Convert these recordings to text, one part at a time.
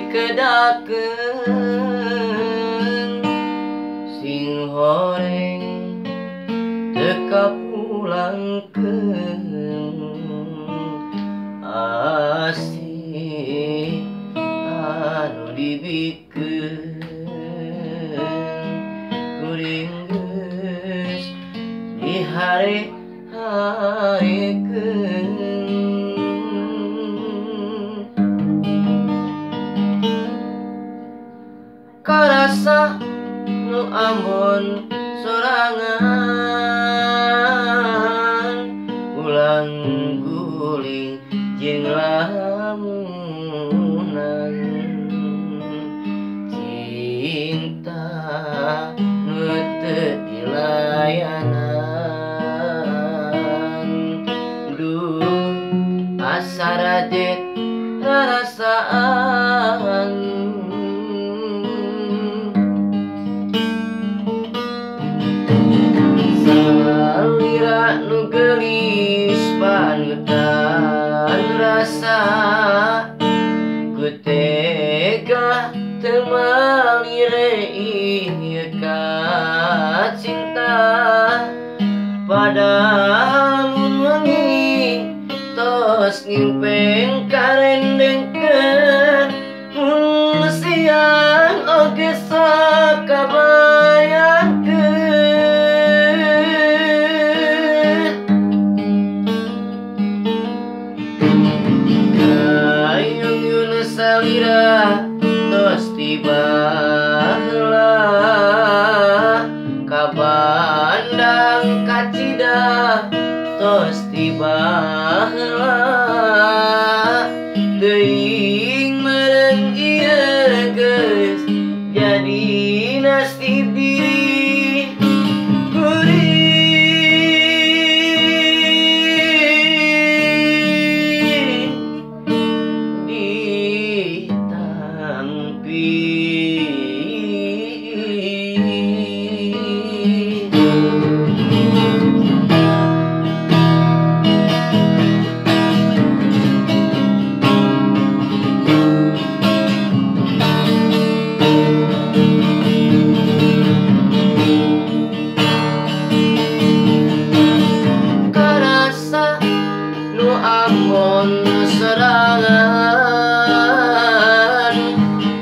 dikedakeun sing horeng teka pulangkeun asih anu dibikeun kuring geus dihare-harekeun karasa nu ambon sorangan ulang guling jeung lamunan cinta nu teu dilayanan duh asa rajet rarasaan salira nu gelis panutan rasa ku tega teu malire ieu ka cinta padahal mun wengi tos ngimpeng karendengkeun mun siang oge sok kabayangkeun kayung yun salira tos tiba heula ka bandang kacida tos tiba heula teuing meureun ieu geus jadi nasib diri kuring di Tampik. Karasa nu ambon sorangan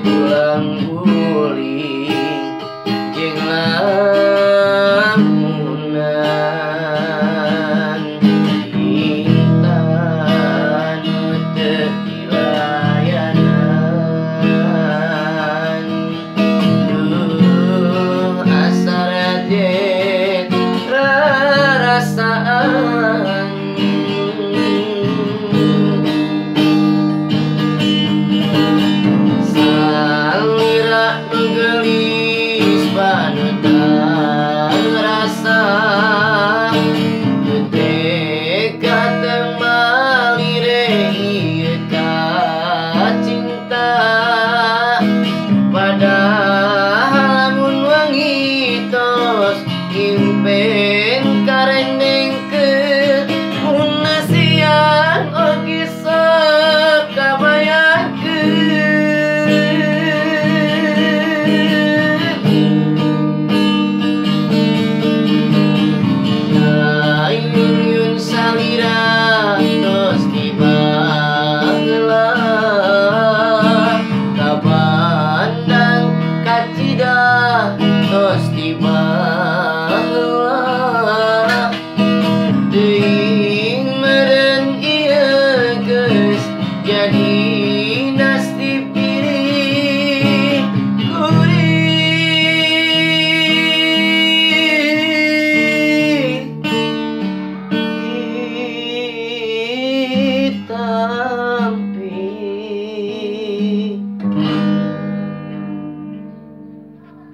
ulang guling jeung lamunan cinta nu teu dilayanan duh asa rajet rarasaan